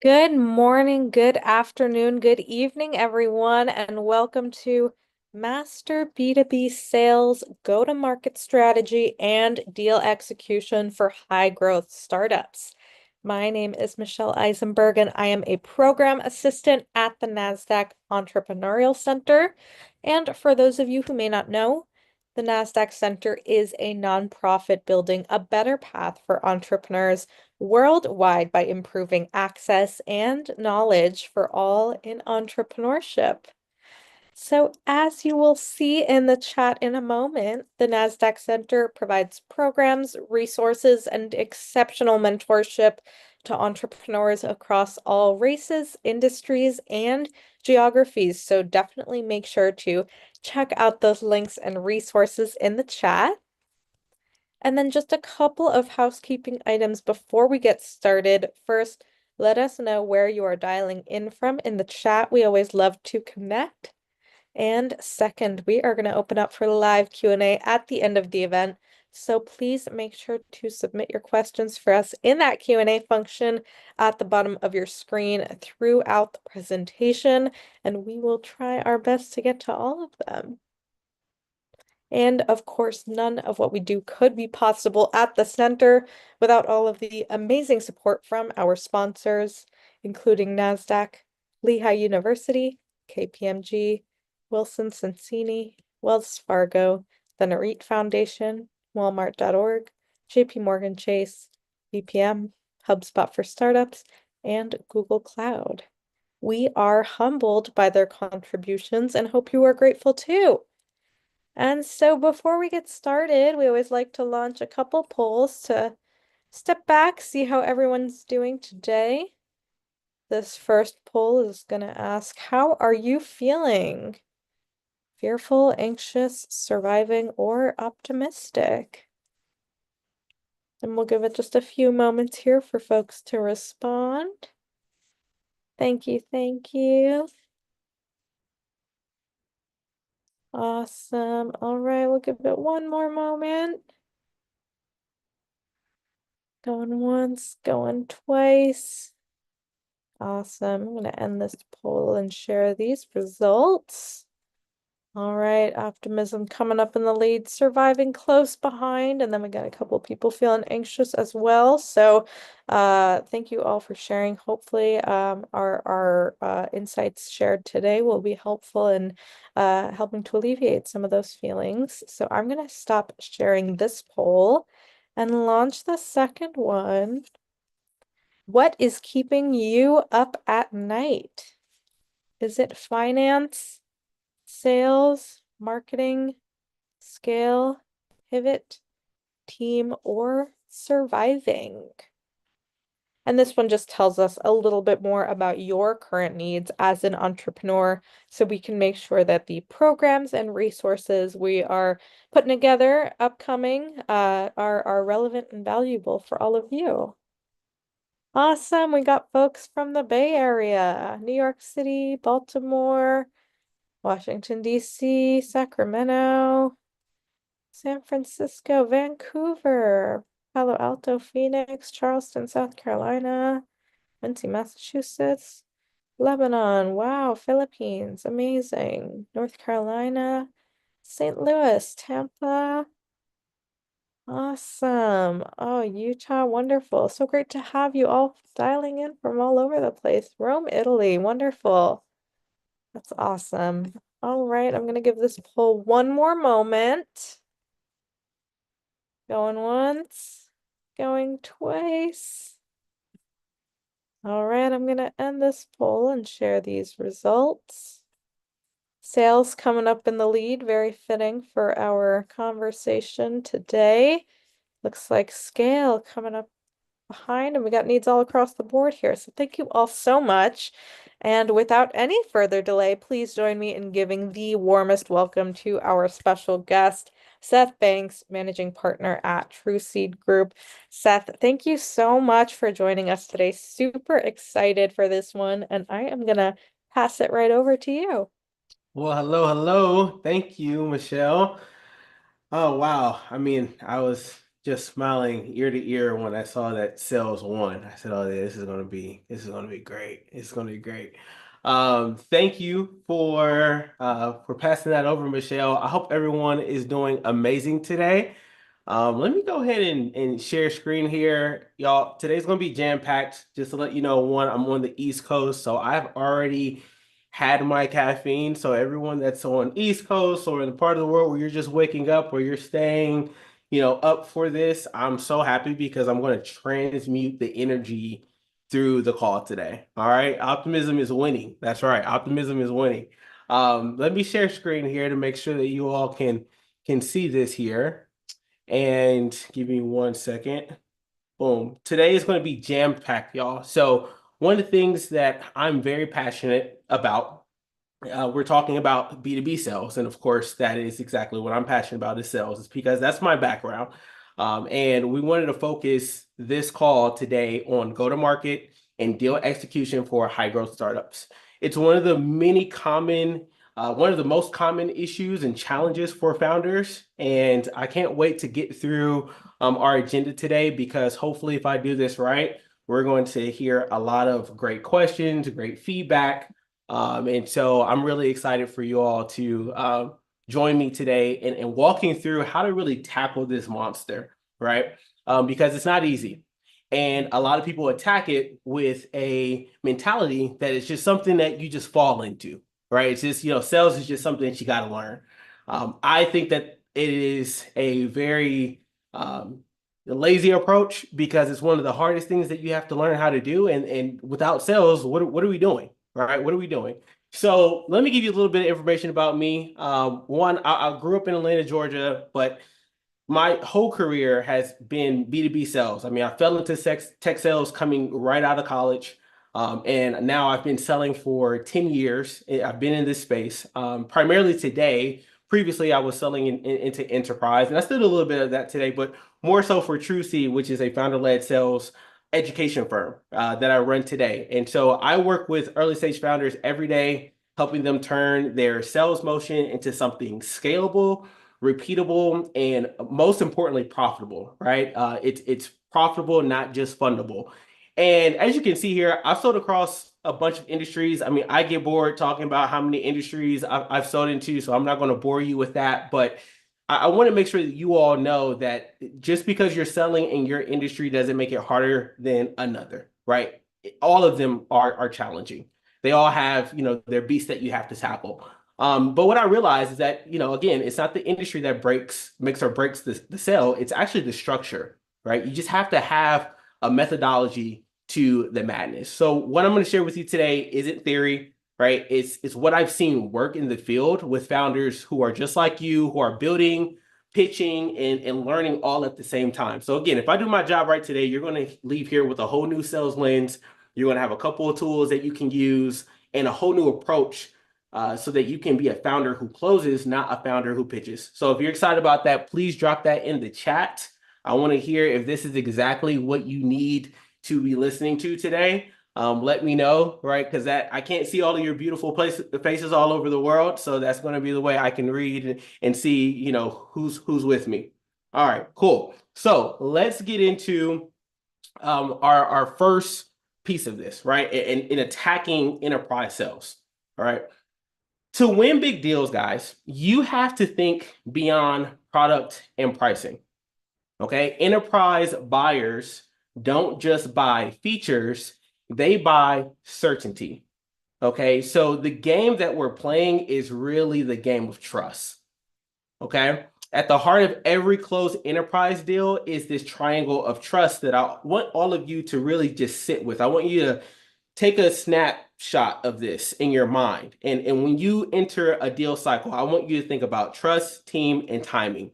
Good morning, good afternoon, good evening, everyone, and welcome to Master B2B Sales Go-to-Market Strategy and Deal Execution for High Growth Startups. My name is Michelle Eisenberg, and I am a program assistant at the NASDAQ Entrepreneurial Center. And for those of you who may not know, the NASDAQ Center is a nonprofit building a better path for entrepreneurs worldwide by improving access and knowledge for all in entrepreneurship. So, as you will see in the chat in a moment, the NASDAQ Center provides programs, resources, and exceptional mentorship to entrepreneurs across all races, industries, and geographies. So, definitely make sure to check out those links and resources in the chat. And then just a couple of housekeeping items before we get started. First, let us know where you are dialing in from in the chat. We always love to connect. And second, we are going to open up for live Q&A at the end of the event. So please make sure to submit your questions for us in that Q&A function at the bottom of your screen throughout the presentation, and we will try our best to get to all of them. And of course, none of what we do could be possible at the center without all of the amazing support from our sponsors, including NASDAQ, Lehigh University, KPMG, Wilson Sonsini, Wells Fargo, the Nareet Foundation, Walmart.org, JP Morgan Chase, BPM, HubSpot for Startups, and Google Cloud. We are humbled by their contributions and hope you are grateful too. And so before we get started, we always like to launch a couple polls to step back, see how everyone's doing today. This first poll is going to ask, how are you feeling? Fearful, anxious, surviving, or optimistic? And we'll give it just a few moments here for folks to respond. Thank you, thank you. Awesome. All right, we'll give it one more moment. Going once, going twice. Awesome. I'm going to end this poll and share these results. All right, optimism coming up in the lead, surviving close behind, and then we got a couple people feeling anxious as well. So thank you all for sharing. Hopefully our insights shared today will be helpful in helping to alleviate some of those feelings. So I'm going to stop sharing this poll and launch the second one. What is keeping you up at night? Is it finance, sales, marketing, scale, pivot, team, or surviving? And this one just tells us a little bit more about your current needs as an entrepreneur, so we can make sure that the programs and resources we are putting together upcoming are relevant and valuable for all of you. Awesome. We got folks from the Bay Area, New York City, Baltimore, Washington, D.C., Sacramento, San Francisco, Vancouver, Palo Alto, Phoenix, Charleston, South Carolina, Quincy, Massachusetts, Lebanon. Wow, Philippines. Amazing. North Carolina, St. Louis, Tampa. Awesome. Oh, Utah, wonderful. So great to have you all dialing in from all over the place. Rome, Italy, wonderful. That's awesome. All right, I'm going to give this poll one more moment. Going once, going twice. All right, I'm going to end this poll and share these results. Sales coming up in the lead, very fitting for our conversation today. Looks like scale coming up behind, and we got needs all across the board here. So thank you all so much. And without any further delay, please join me in giving the warmest welcome to our special guest, Seth Banks, Managing Partner at TrueSeed Group. Seth, thank you so much for joining us today. Super excited for this one, and I am going to pass it right over to you. Well, hello, hello. Thank you, Michelle. Oh, wow. I mean, I was just smiling ear to ear when I saw that sales won. I said, "Oh, yeah, this is gonna be great. It's gonna be great." Thank you for passing that over, Michelle. I hope everyone is doing amazing today. Let me go ahead and share screen here. Y'all, today's gonna be jam-packed. Just to let you know, one, I'm on the East Coast, so I've already had my caffeine. So everyone that's on East Coast or in the part of the world where you're just waking up, where you're staying, up for this, I'm so happy because I'm going to transmute the energy through the call today. All right. Optimism is winning. That's right. Optimism is winning. Let me share screen here to make sure that you all can see this here. And give me 1 second. Boom. Today is going to be jam-packed, y'all. So one of the things that I'm very passionate about, we're talking about B2B sales. And of course, that is exactly what I'm passionate about is sales. It's because that's my background. And we wanted to focus this call today on go-to-market and deal execution for high growth startups. It's one of the most common issues and challenges for founders. And I can't wait to get through our agenda today because hopefully, if I do this right, we're going to hear a lot of great questions, great feedback. And so I'm really excited for you all to join me today and walking through how to really tackle this monster, right? Because it's not easy. And a lot of people attack it with a mentality that it's just something that you just fall into, right? It's just, sales is just something that you got to learn. I think that it is a very lazy approach because it's one of the hardest things that you have to learn how to do. And without sales, what are we doing? Right? What are we doing? So let me give you a little bit of information about me. One, I grew up in Atlanta, Georgia, but my whole career has been B2B sales. I mean, I fell into tech sales coming right out of college. And now I've been selling for 10 years. I've been in this space primarily today. Previously, I was selling into enterprise, and I still do a little bit of that today, but more so for TrueSeed, which is a founder-led sales education firm that I run today. And so I work with early stage founders every day, helping them turn their sales motion into something scalable, repeatable, and most importantly, profitable, right? It's profitable, not just fundable. And as you can see here, I've sold across a bunch of industries. I mean, I get bored talking about how many industries I've sold into, so I'm not going to bore you with that. But I want to make sure that you all know that just because you're selling in your industry doesn't make it harder than another, right? All of them are challenging. They all have, their beasts that you have to tackle. But what I realized is that, again, it's not the industry that makes or breaks the sale. It's actually the structure, right? You just have to have a methodology to the madness. So what I'm going to share with you today isn't theory, right? It's what I've seen work in the field with founders who are just like you, who are building, pitching, and learning all at the same time. So again, if I do my job right today, you're going to leave here with a whole new sales lens. You're going to have a couple of tools that you can use and a whole new approach so that you can be a founder who closes, not a founder who pitches. So if you're excited about that, please drop that in the chat. I want to hear if this is exactly what you need to be listening to today. Let me know, right? Because I can't see all of your beautiful faces all over the world. So that's going to be the way I can read and see, who's with me. All right, cool. So let's get into our first piece of this, right? In attacking enterprise sales. All right. To win big deals, guys, you have to think beyond product and pricing. Okay. Enterprise buyers don't just buy features, they buy certainty. Okay. So the game that we're playing is really the game of trust. Okay. At the heart of every closed enterprise deal is this triangle of trust that I want all of you to really just sit with. I want you to take a snapshot of this in your mind. And when you enter a deal cycle, I want you to think about trust, team, and timing.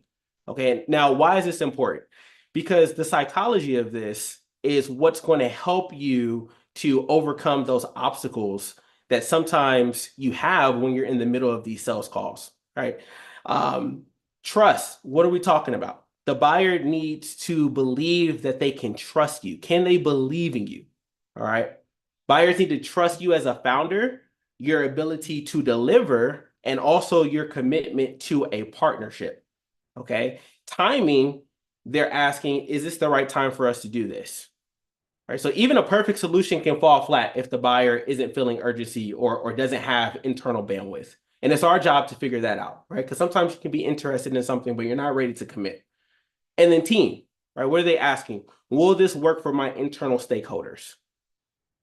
Okay. Now, why is this important? Because the psychology of this is what's going to help you to overcome those obstacles that sometimes you have when you're in the middle of these sales calls, right? Um, Trust. What are we talking about? The buyer needs to believe that they can trust you. Can they believe in you? All right. Buyers need to trust you as a founder, your ability to deliver, and also your commitment to a partnership. Okay. Timing they're asking, is this the right time for us to do this? Right. So even a perfect solution can fall flat if the buyer isn't feeling urgency or doesn't have internal bandwidth. And it's our job to figure that out, right? Because sometimes you can be interested in something, but you're not ready to commit. And then team, right? What are they asking? Will this work for my internal stakeholders?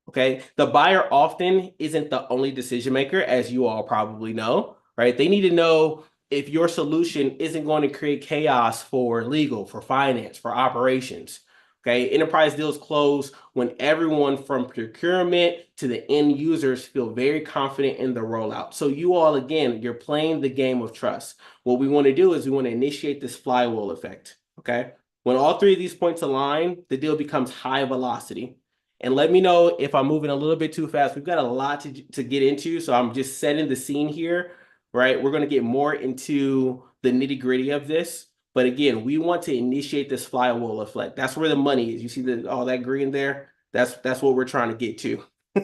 Okay. The buyer often isn't the only decision maker, as you all probably know, right? They need to know if your solution isn't going to create chaos for legal, for finance, for operations. Okay. Enterprise deals close when everyone from procurement to the end users feel very confident in the rollout. So you all, again, you're playing the game of trust. What we want to do is we want to initiate this flywheel effect. Okay. When all three of these points align, the deal becomes high velocity. And let me know if I'm moving a little bit too fast. We've got a lot to get into, so I'm just setting the scene here, right? We're going to get more into the nitty-gritty of this. But again, we want to initiate this flywheel effect. That's where the money is. You see all that green there? That's what we're trying to get to,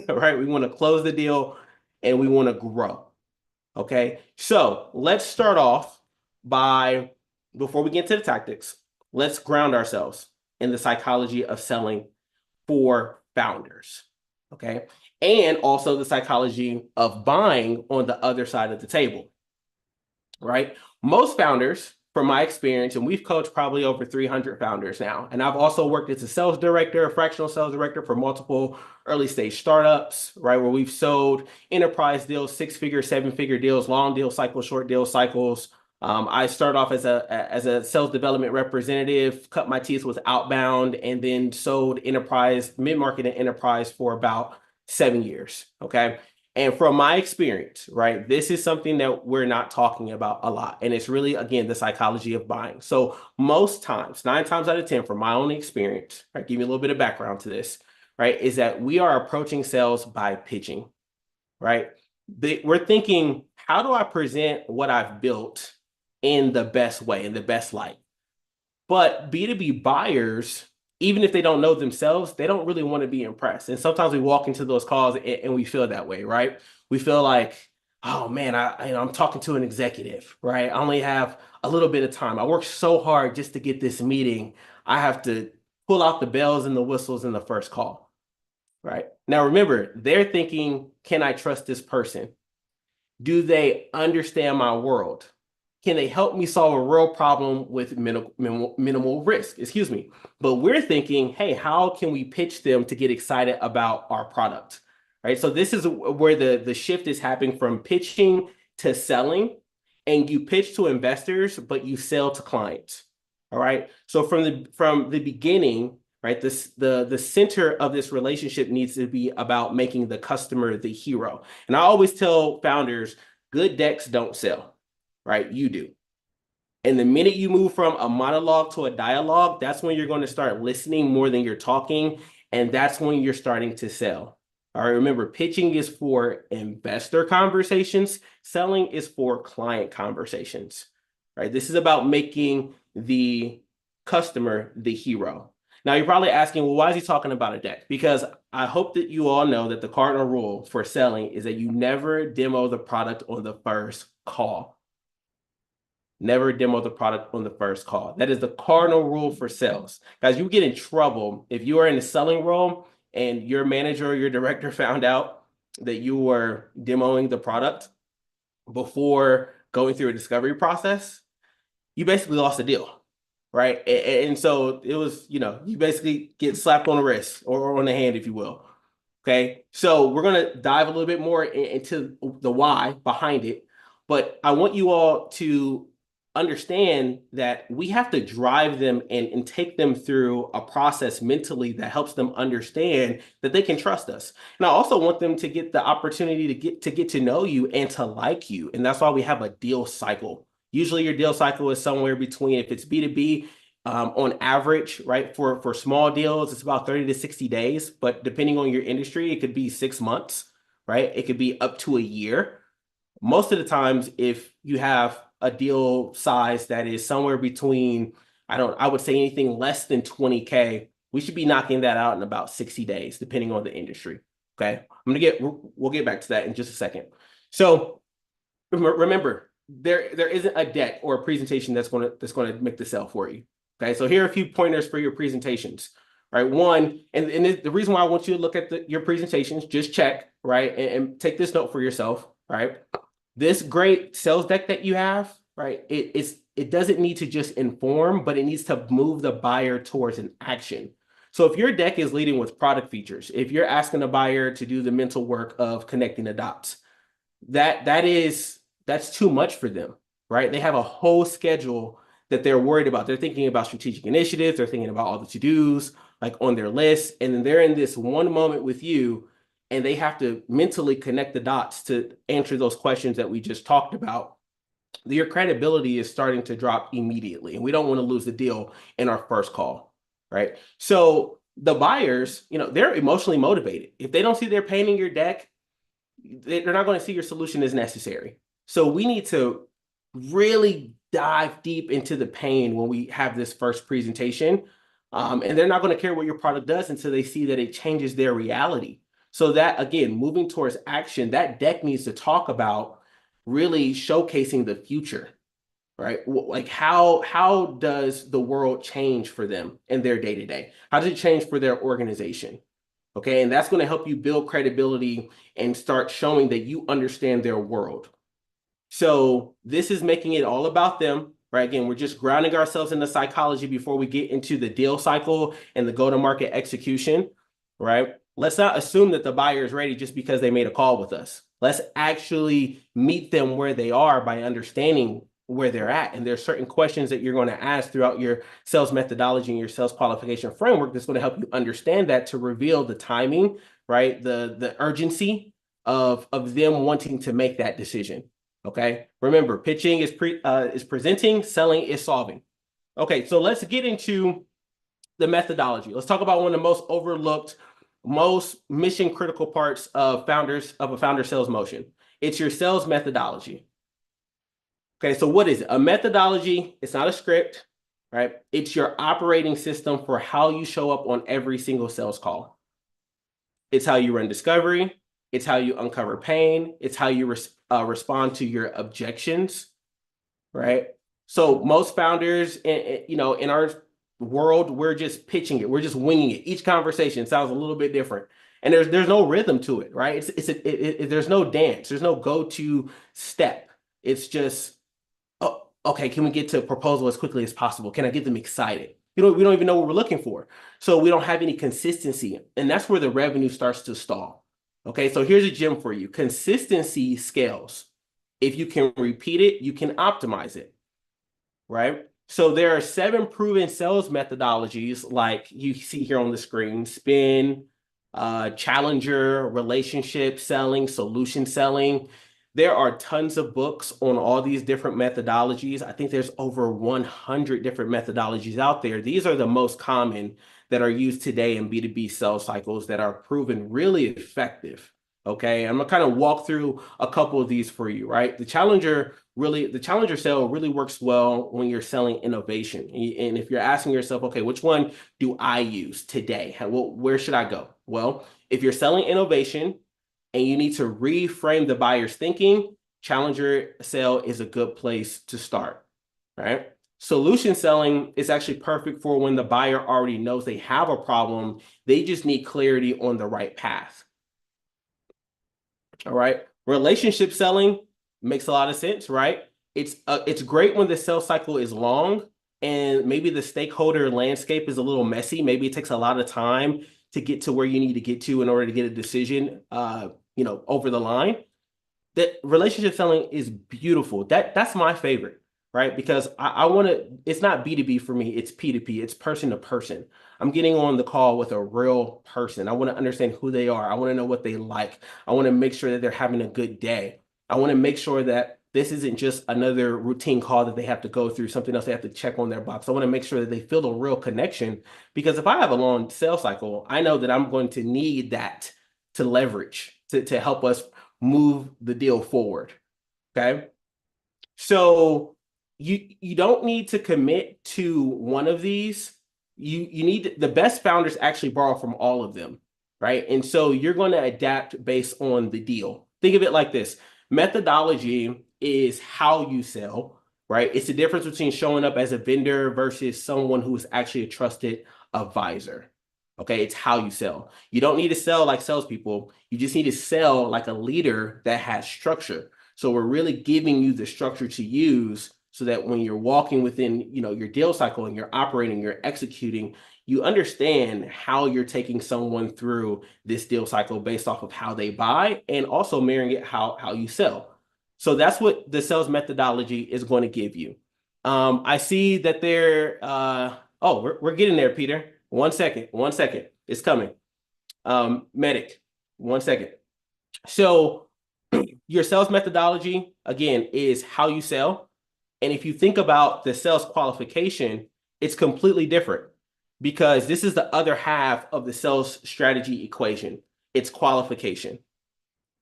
right? We want to close the deal and we want to grow, okay? So let's start off by, before we get into the tactics, let's ground ourselves in the psychology of selling for founders, okay? And also the psychology of buying on the other side of the table, right? Most founders, from my experience, and we've coached probably over 300 founders now, and I've also worked as a sales director, a fractional sales director for multiple early stage startups, right? Where we've sold enterprise deals, 6-figure, 7-figure deals, long deal cycles, short deal cycles. I started off as a sales development representative, cut my teeth with outbound, and then sold enterprise, mid-market and enterprise for about 7 years, okay? And from my experience, right, this is something that we're not talking about a lot. And it's really, again, the psychology of buying. So most times, 9 times out of 10, from my own experience, right, give me a little bit of background to this, right, is that we are approaching sales by pitching, right? We're thinking, how do I present what I've built in the best way, in the best light? But B2B buyers, even if they don't know themselves, they don't really want to be impressed. And sometimes we walk into those calls and we feel that way, right? We feel like, oh man, I'm talking to an executive, right? I only have a little bit of time. I worked so hard just to get this meeting. I have to pull out the bells and the whistles in the first call, right? Now remember, they're thinking, can I trust this person? Do they understand my world? Can they help me solve a real problem with minimal risk? Excuse me. But we're thinking, hey, how can we pitch them to get excited about our product? Right. So this is where the shift is happening from pitching to selling. And you pitch to investors, but you sell to clients. All right. So from the beginning, right, the center of this relationship needs to be about making the customer the hero. And I always tell founders, good decks don't sell, right? You do. And the minute you move from a monologue to a dialogue, that's when you're going to start listening more than you're talking. And that's when you're starting to sell. All right, remember, pitching is for investor conversations, selling is for client conversations, right? This is about making the customer the hero. Now, you're probably asking, well, why is he talking about a deck? Because I hope that you all know that the cardinal rule for selling is that you never demo the product on the first call. Never demo the product on the first call. That is the cardinal rule for sales. Guys, you get in trouble if you are in the selling role and your manager or your director found out that you were demoing the product before going through a discovery process. You basically lost the deal, right? And so it was, you basically get slapped on the wrist or on the hand, if you will. Okay, so we're going to dive a little bit more into the why behind it. But I want you all to understand that we have to drive them and take them through a process mentally that helps them understand that they can trust us. And I also want them to get the opportunity to get to know you and to like you. And that's why we have a deal cycle. Usually your deal cycle is somewhere between, if it's B2B, on average, right, for small deals, it's about 30 to 60 days. But depending on your industry, it could be 6 months, right? It could be up to a year. Most of the times, if you have a deal size that is somewhere between, I would say anything less than 20K, we should be knocking that out in about 60 days, depending on the industry. Okay. We'll get back to that in just a second. So remember, there isn't a deck or a presentation that's going to make the sell for you. Okay, so here are a few pointers for your presentations. Right, one, and the reason why I want you to look at your presentations, just check, right, and take this note for yourself, right? This great sales deck that you have, right, it doesn't need to just inform, but it needs to move the buyer towards an action. So if your deck is leading with product features, if you're asking the buyer to do the mental work of connecting the dots, that's too much for them, right? They have a whole schedule that they're worried about. They're thinking about strategic initiatives, they're thinking about all the to-dos like on their list, and then they're in this one moment with you, and they have to mentally connect the dots to answer those questions that we just talked about. Your credibility is starting to drop immediately, and we don't want to lose the deal in our first call, right? So the buyers, they're emotionally motivated. If they don't see they're painting your deck, they're not going to see your solution as necessary. So we need to really dive deep into the pain when we have this first presentation. And they're not going to care what your product does until they see that it changes their reality. So that, again, moving towards action, that deck needs to talk about really showcasing the future, right? Like how does the world change for them in their day-to-day? How does it change for their organization? Okay, and that's going to help you build credibility and start showing that you understand their world. So this is making it all about them, right? Again, we're just grounding ourselves in the psychology before we get into the deal cycle and the go-to-market execution, right? Let's not assume that the buyer is ready just because they made a call with us. Let's actually meet them where they are by understanding where they're at. And there's certain questions that you're going to ask throughout your sales methodology and your sales qualification framework that's going to help you understand that, to reveal the timing, right? The urgency of them wanting to make that decision. Okay. Remember, pitching is presenting, selling is solving. Okay, so let's get into the methodology. Let's talk about one of the most overlooked, most mission critical parts of a founder sales motion. It's your sales methodology. Okay, so what is it? A methodology, it's not a script, right? It's your operating system for how you show up on every single sales call. It's how you run discovery. It's how you uncover pain. It's how you respond to your objections, right? So most founders, in our world, we're just pitching it. We're just winging it. Each conversation sounds a little bit different, and there's no rhythm to it, right? There's no dance. There's no go-to step. It's just, oh, okay, can we get to a proposal as quickly as possible? Can I get them excited? We don't even know what we're looking for. So we don't have any consistency. And that's where the revenue starts to stall. Okay, so here's a gem for you. Consistency scales. If you can repeat it, you can optimize it, right? So there are 7 proven sales methodologies like you see here on the screen: spin, challenger, relationship selling, solution selling. There are tons of books on all these different methodologies. I think there's over 100 different methodologies out there. These are the most common that are used today in B2B sales cycles that are proven really effective. Okay, I'm gonna kind of walk through a couple of these for you, right? The challenger sale really works well when you're selling innovation. And if you're asking yourself, okay, which one do I use today? Where should I go? Well, if you're selling innovation and you need to reframe the buyer's thinking, challenger sale is a good place to start, right? Solution selling is actually perfect for when the buyer already knows they have a problem. They just need clarity on the right path. All right. Relationship selling makes a lot of sense, right? It's great when the sales cycle is long and maybe the stakeholder landscape is a little messy. Maybe it takes a lot of time to get to where you need to get to in order to get a decision over the line. That relationship selling is beautiful. That's my favorite, right? Because I want to, it's not B2B for me, it's P2P, it's person to person. I'm getting on the call with a real person. I want to understand who they are. I want to know what they like. I want to make sure that they're having a good day. I want to make sure that this isn't just another routine call that they have to go through, something else they have to check on their box. I want to make sure that they feel a real connection, because if I have a long sales cycle, I know that I'm going to need that to leverage to help us move the deal forward. Okay. So you don't need to commit to one of these. You need the best founders actually borrow from all of them, right? And so you're going to adapt based on the deal. Think of it like this: methodology is how you sell. right? It's the difference between showing up as a vendor versus someone who is actually a trusted advisor. Okay, it's how you sell. You don't need to sell like salespeople. You just need to sell like a leader that has structure. So we're really giving you the structure to use so that when you're walking within, your deal cycle and you're operating, you're executing, you understand how you're taking someone through this deal cycle based off of how they buy and also marrying it how you sell. So that's what the sales methodology is going to give you. I see that we're getting there, Peter. 1 second, 1 second. It's coming. Medic, 1 second. So your sales methodology, again, is how you sell. And if you think about the sales qualification, it's completely different because this is the other half of the sales strategy equation. It's qualification,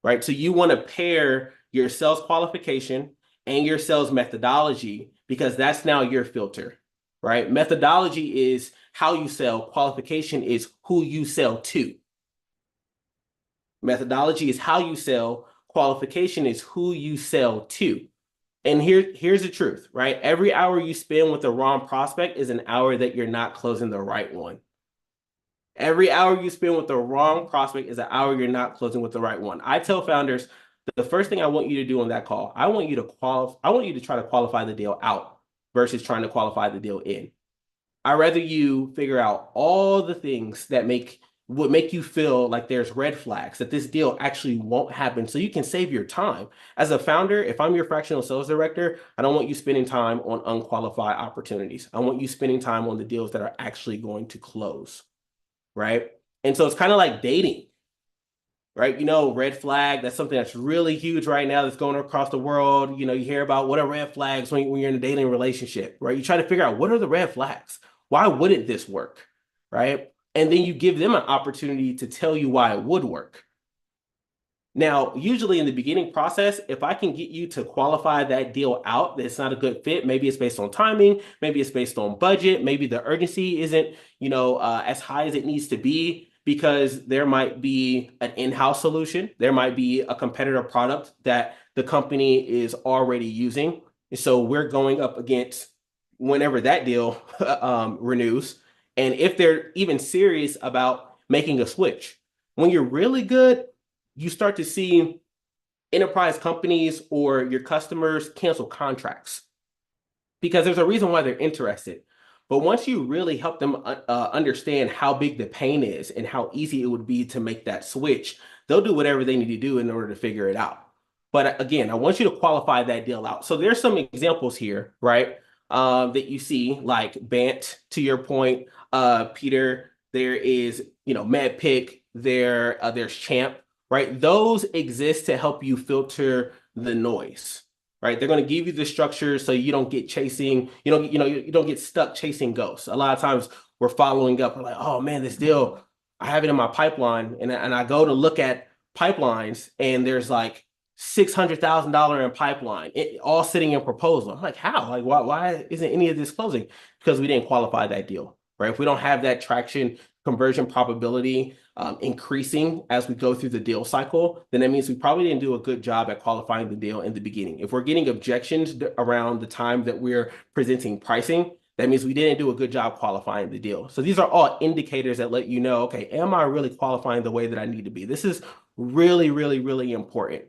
right? So you want to pair your sales qualification and your sales methodology because that's now your filter, right? Methodology is how you sell. Qualification is who you sell to. Methodology is how you sell. Qualification is who you sell to. And here's the truth, right? Every hour you spend with the wrong prospect is an hour that you're not closing the right one. Every hour you spend with the wrong prospect is an hour you're not closing with the right one. I tell founders the first thing I want you to do on that call, I want you to try to qualify the deal out versus trying to qualify the deal in. I'd rather you figure out all the things that would make you feel like there's red flags that this deal actually won't happen so you can save your time. As a founder, if I'm your fractional sales director, I don't want you spending time on unqualified opportunities. I want you spending time on the deals that are actually going to close, right? And so it's kind of like dating, right? Red flag, that's something that's really huge right now that's going across the world. You hear about what are red flags when you're in a dating relationship, right? You try to figure out what are the red flags? Why wouldn't this work, right? And then you give them an opportunity to tell you why it would work. Now, usually in the beginning process, if I can get you to qualify that deal out, that it's not a good fit, maybe it's based on timing, maybe it's based on budget, maybe the urgency isn't, as high as it needs to be because there might be an in-house solution, there might be a competitor product that the company is already using. So we're going up against whenever that deal renews, and if they're even serious about making a switch. When you're really good, you start to see enterprise companies or your customers cancel contracts because there's a reason why they're interested. But once you really help them understand how big the pain is and how easy it would be to make that switch, they'll do whatever they need to do in order to figure it out. But again, I want you to qualify that deal out. So there's some examples here, right? That you see, like Bant, to your point, Peter, there is, MedPick, there's Champ, right? Those exist to help you filter the noise, right? They're going to give you the structure so you don't get chasing, you don't get stuck chasing ghosts. A lot of times we're following up, we're like, oh man, this deal, I have it in my pipeline, and I go to look at pipelines, and there's like $600,000 in pipeline, all sitting in proposal. I'm like, how? Like, why isn't any of this closing? Because we didn't qualify that deal, right? If we don't have that traction, conversion probability increasing as we go through the deal cycle, then that means we probably didn't do a good job at qualifying the deal in the beginning. If we're getting objections around the time that we're presenting pricing, that means we didn't do a good job qualifying the deal. So these are all indicators that let you know, okay, am I really qualifying the way that I need to be? This is really, really, really important.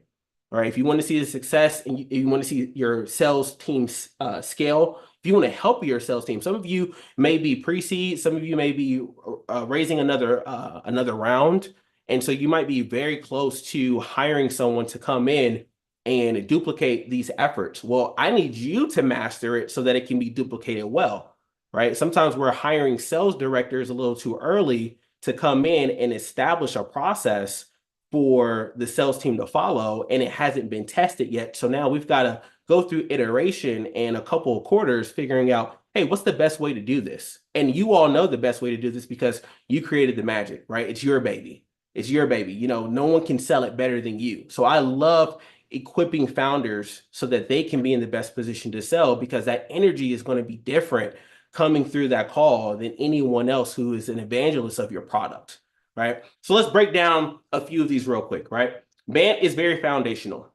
All right, if you want to see the success and you want to see your sales team scale, if you want to help your sales team, some of you may be pre-seed, some of you may be raising another round, and so you might be very close to hiring someone to come in and duplicate these efforts. Well, I need you to master it so that it can be duplicated well, right? Sometimes we're hiring sales directors a little too early to come in and establish a process for the sales team to follow, and it hasn't been tested yet. So now we've got to go through iteration and a couple of quarters figuring out, hey, what's the best way to do this? And you all know the best way to do this because you created the magic, right? It's your baby. It's your baby. No one can sell it better than you. So I love equipping founders so that they can be in the best position to sell, because that energy is going to be different coming through that call than anyone else who is an evangelist of your product, right? So let's break down a few of these real quick, right? BANT is very foundational.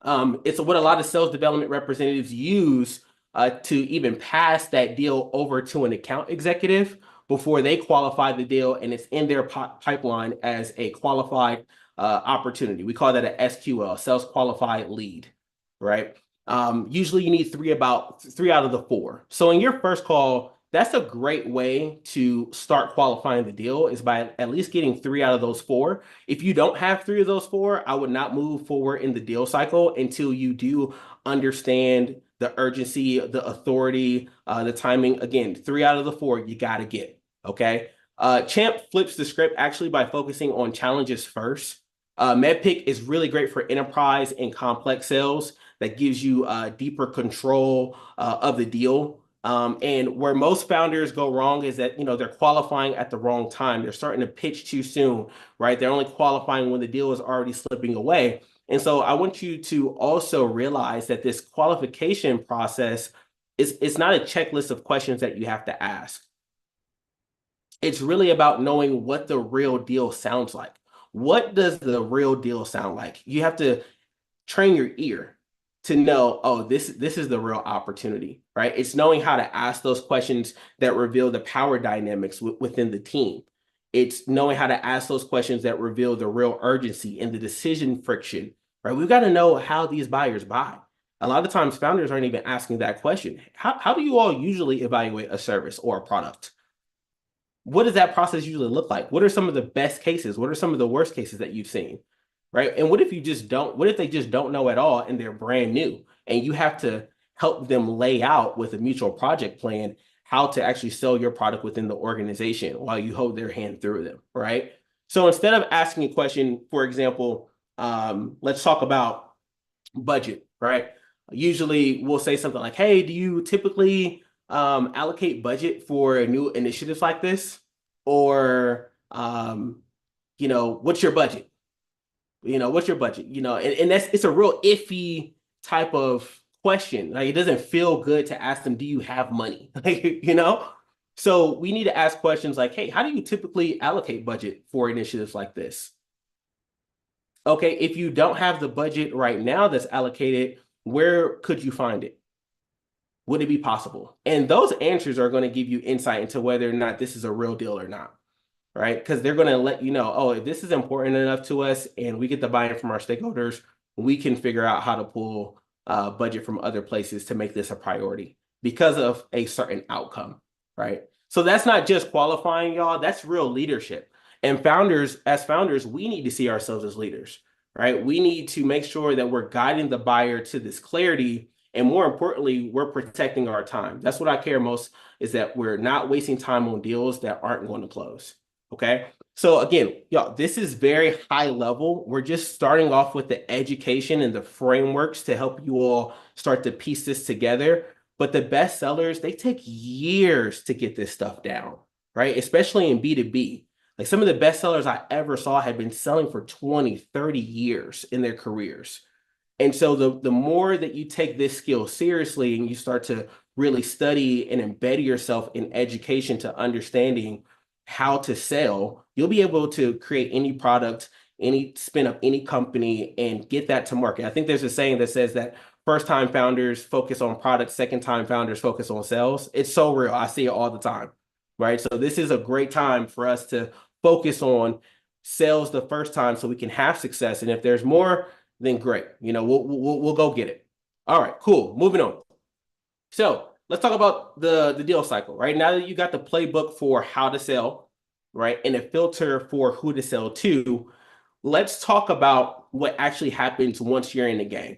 It's what a lot of sales development representatives use to even pass that deal over to an account executive before they qualify the deal, and it's in their pipeline as a qualified opportunity. We call that a SQL, sales qualified lead, right? Usually you need about three out of the four. So in your first call, that's a great way to start qualifying the deal, is by at least getting three out of those four. If you don't have three of those four, I would not move forward in the deal cycle until you do understand the urgency, the authority, the timing. Again, three out of the four you got to get. Okay. Champ flips the script actually by focusing on challenges first. MedPick is really great for enterprise and complex sales that gives you deeper control of the deal. And where most founders go wrong is that, they're qualifying at the wrong time. They're starting to pitch too soon, right? They're only qualifying when the deal is already slipping away. And so I want you to also realize that this qualification process it's not a checklist of questions that you have to ask. It's really about knowing what the real deal sounds like. What does the real deal sound like? You have to train your ear to know, oh, this is the real opportunity, right? It's knowing how to ask those questions that reveal the power dynamics within the team. It's knowing how to ask those questions that reveal the real urgency and the decision friction, right? We've got to know how these buyers buy. A lot of times founders aren't even asking that question. How do you all usually evaluate a service or a product? What does that process usually look like? What are some of the best cases? What are some of the worst cases that you've seen? Right? And what if they just don't know at all and they're brand new and you have to help them lay out with a mutual project plan how to actually sell your product within the organization while you hold their hand through them, right? So instead of asking a question, for example, let's talk about budget, right? Usually we'll say something like, hey, do you typically allocate budget for new initiatives like this? Or, what's your budget? What's your budget? And it's a real iffy type of question. Like, it doesn't feel good to ask them, do you have money? So we need to ask questions like, hey, how do you typically allocate budget for initiatives like this? Okay, if you don't have the budget right now that's allocated, where could you find it? Would it be possible? And those answers are going to give you insight into whether or not this is a real deal or not, right? Because they're going to let you know, oh, if this is important enough to us and we get the buy-in from our stakeholders, we can figure out how to pull budget from other places to make this a priority because of a certain outcome, right? So that's not just qualifying, y'all. That's real leadership. And as founders, we need to see ourselves as leaders, right? We need to make sure that we're guiding the buyer to this clarity. And more importantly, we're protecting our time. That's what I care most, is that we're not wasting time on deals that aren't going to close. Okay. So again, y'all, this is very high level. We're just starting off with the education and the frameworks to help you all start to piece this together. But the best sellers, they take years to get this stuff down, right? Especially in B2B. Like, some of the best sellers I ever saw had been selling for 20, 30 years in their careers. And so the more that you take this skill seriously and you start to really study and embed yourself in education to understanding how to sell, you'll be able to create any product, spin up any company and get that to market. I think there's a saying that says that first-time founders focus on products, second-time founders focus on sales. It's so real. I see it all the time, right? So this is a great time for us to focus on sales the first time so we can have success. And if there's more, then great. We'll go get it. All right, cool. Moving on. So let's talk about the deal cycle, right? Now that you got the playbook for how to sell, right, and a filter for who to sell to, let's talk about what actually happens once you're in the game.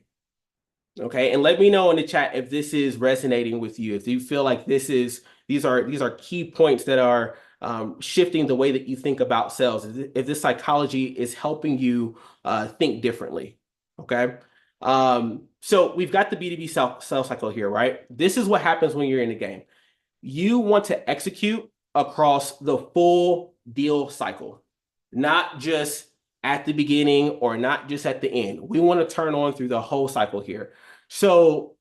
Okay, and let me know in the chat if this is resonating with you. If you feel like these are key points that are shifting the way that you think about sales. If this psychology is helping you think differently. Okay. So we've got the B2B sales cycle here, right? This is what happens when you're in the game. You want to execute across the full deal cycle, not just at the beginning or not just at the end. We want to turn on through the whole cycle here. So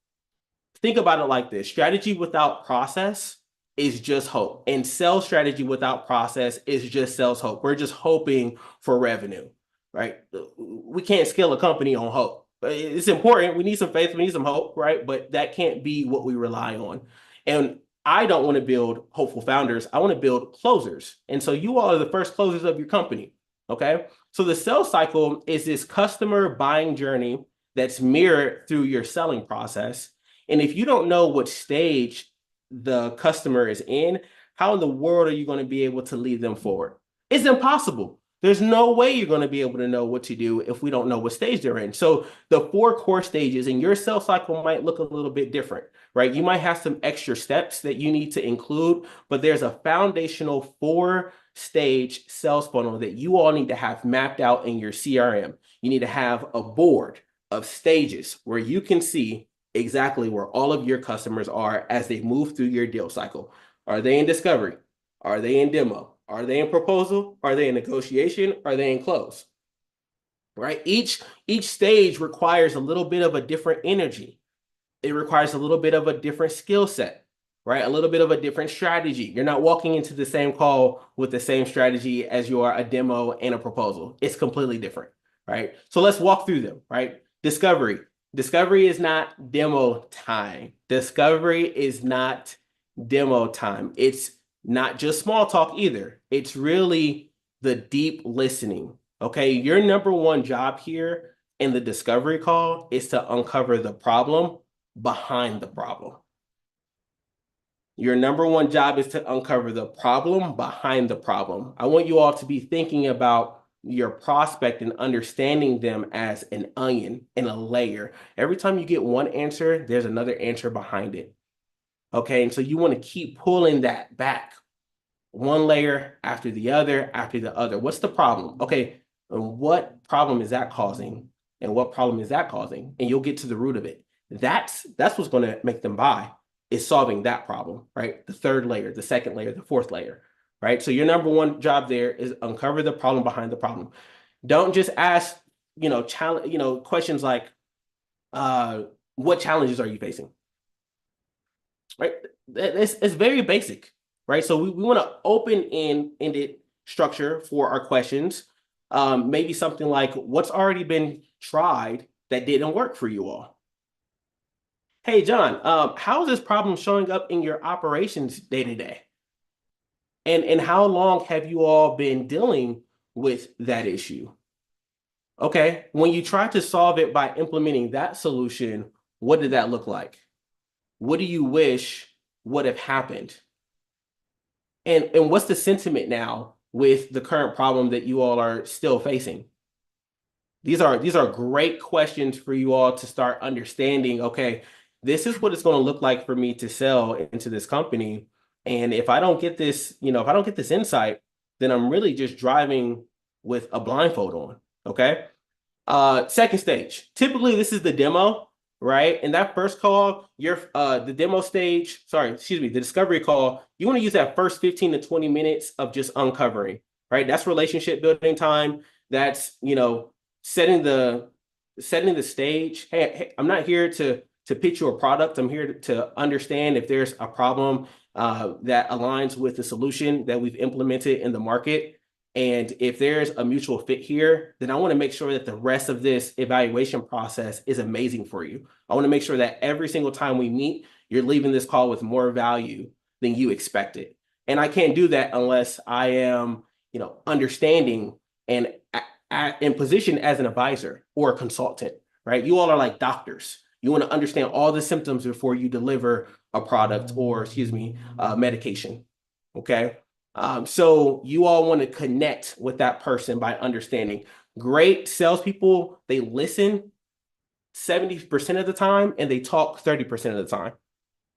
think about it like this: strategy without process is just hope. And sales strategy without process is just sales hope. We're just hoping for revenue, right? We can't scale a company on hope. It's important. We need some faith, we need some hope, right? But that can't be what we rely on. And I don't want to build hopeful founders. I want to build closers. And so you all are the first closers of your company. Okay. So the sales cycle is this customer buying journey that's mirrored through your selling process. And if you don't know what stage the customer is in, how in the world are you going to be able to lead them forward? It's impossible. There's no way you're going to be able to know what to do if we don't know what stage they're in. So the four core stages in your sales cycle might look a little bit different, right? You might have some extra steps that you need to include, but there's a foundational four-stage sales funnel that you all need to have mapped out in your CRM. You need to have a board of stages where you can see exactly where all of your customers are as they move through your deal cycle. Are they in discovery? Are they in demo? Are they in proposal? Are they in negotiation? Are they in close? Right? Each stage requires a little bit of a different energy. It requires a little bit of a different skill set, right? A little bit of a different strategy. You're not walking into the same call with the same strategy as you are a demo and a proposal. It's completely different, right? So let's walk through them, right? Discovery. Discovery is not demo time. Discovery is not demo time. It's not just small talk either. It's really the deep listening. Okay. Your number one job here in the discovery call is to uncover the problem behind the problem. Your number one job is to uncover the problem behind the problem. I want you all to be thinking about your prospect and understanding them as an onion and a layer. Every time you get one answer, there's another answer behind it. Okay. And so you want to keep pulling that back one layer after the other after the other. What's the problem? Okay. And what problem is that causing? And what problem is that causing? And you'll get to the root of it. That's what's going to make them buy, is solving that problem, right? The third layer, the second layer, the fourth layer, right? So your number one job there is uncover the problem behind the problem. Don't just ask, questions like, what challenges are you facing? Right? It's very basic, right? So we want to open-ended structure for our questions. Maybe something like, what's already been tried that didn't work for you all? Hey, John, how is this problem showing up in your operations day to day? And how long have you all been dealing with that issue? Okay, when you try to solve it by implementing that solution, what did that look like? What do you wish would have happened? And what's the sentiment now with the current problem that you all are still facing? These are great questions for you all to start understanding, okay, this is what it's going to look like for me to sell into this company. And if I don't get this, if I don't get this insight, then I'm really just driving with a blindfold on. Okay. Second stage. Typically, this is the demo, right? In that first call, the demo stage, the discovery call, you want to use that first 15 to 20 minutes of just uncovering, right? That's relationship building time. That's, setting the stage. Hey, I'm not here to pitch you a product. I'm here to understand if there's a problem that aligns with the solution that we've implemented in the market. And if there's a mutual fit here, then I want to make sure that the rest of this evaluation process is amazing for you. I want to make sure that every single time we meet, you're leaving this call with more value than you expected. And I can't do that unless I am, understanding and in position as an advisor or a consultant, right? You all are like doctors. You want to understand all the symptoms before you deliver a product or, medication. Okay. So you all want to connect with that person by understanding. Great salespeople, they listen 70% of the time and they talk 30% of the time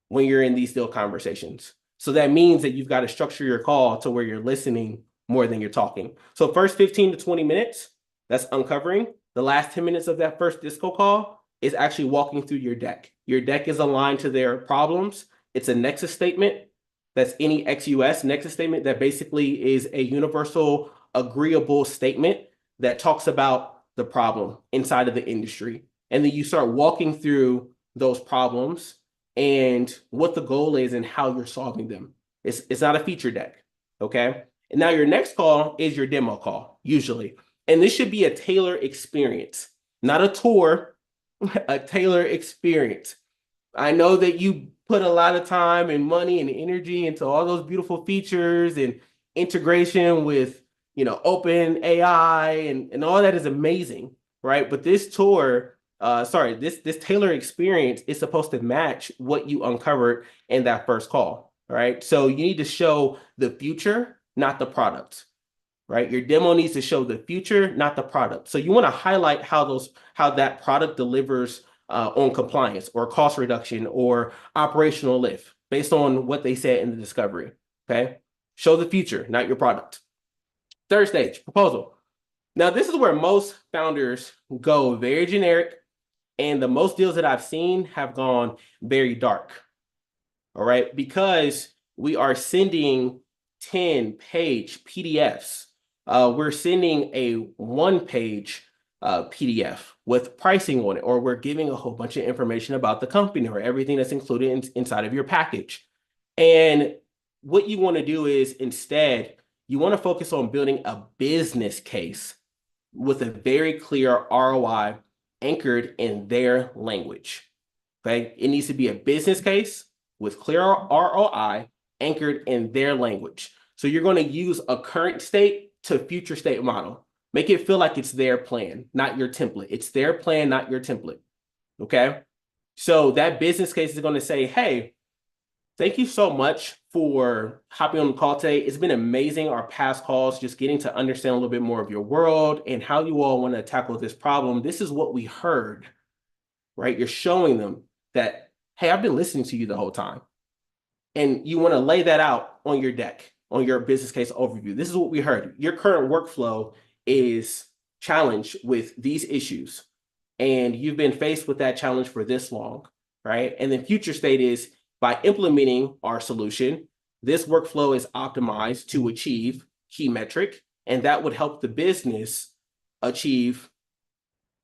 when you're in these deal conversations. So that means that you've got to structure your call to where you're listening more than you're talking. So first 15 to 20 minutes, that's uncovering. The last 10 minutes of that first disco call is actually walking through your deck. Your deck is aligned to their problems. It's a nexus statement. That's any XUS nexus statement that basically is a universal agreeable statement that talks about the problem inside of the industry. And then you start walking through those problems and what the goal is and how you're solving them. It's not a feature deck, okay? And now your next call is your demo call, usually. And this should be a tailored experience, not a tour, a tailored experience. I know that you put a lot of time and money and energy into all those beautiful features and integration with, open AI and all that is amazing, right? But this this tailored experience is supposed to match what you uncovered in that first call, right? So you need to show the future, not the product, right? Your demo needs to show the future, not the product. So you want to highlight how that product delivers on compliance or cost reduction or operational lift based on what they said in the discovery. Okay. Show the future, not your product. Third stage, proposal. Now, this is where most founders go very generic, and the most deals that I've seen have gone very dark. All right. Because we are sending 10-page PDFs. We're sending a 1-page PDF with pricing on it, or we're giving a whole bunch of information about the company or everything that's included inside of your package. And what you want to do is instead, you want to focus on building a business case with a very clear ROI anchored in their language. Okay. It needs to be a business case with clear ROI anchored in their language. So you're going to use a current state to future state model. Make it feel like it's their plan, not your template. It's their plan, not your template. Okay. So that business case is going to say, hey, thank you so much for hopping on the call today. It's been amazing, our past calls, just getting to understand a little bit more of your world and how you all want to tackle this problem. This is what we heard, right? You're showing them that, hey, I've been listening to you the whole time. And you want to lay that out on your deck, on your business case overview. This is what we heard. Your current workflow is challenged with these issues, and you've been faced with that challenge for this long, right? And then future state is by implementing our solution, this workflow is optimized to achieve key metric, and that would help the business achieve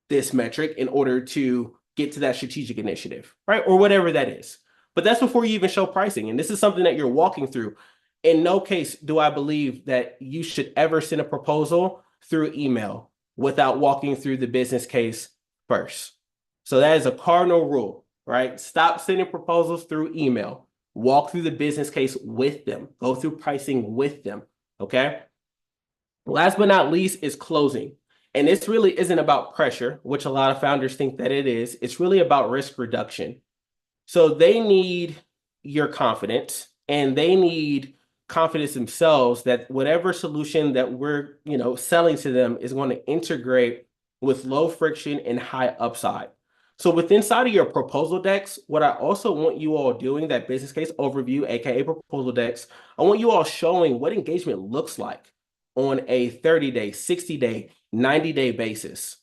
this metric in order to get to that strategic initiative, right? Or whatever that is. But that's before you even show pricing. And this is something that you're walking through. In no case do I believe that you should ever send a proposal through email without walking through the business case first. So that is a cardinal rule, right? Stop sending proposals through email. Walk through the business case with them. Go through pricing with them, okay? Last but not least is closing. And this really isn't about pressure, which a lot of founders think that it is. It's really about risk reduction. So they need your confidence, and they need confidence themselves that whatever solution that we're, selling to them is going to integrate with low friction and high upside. So with inside of your proposal decks, what I also want you all doing, that business case overview, aka proposal decks, I want you all showing what engagement looks like on a 30-day, 60-day, 90-day basis.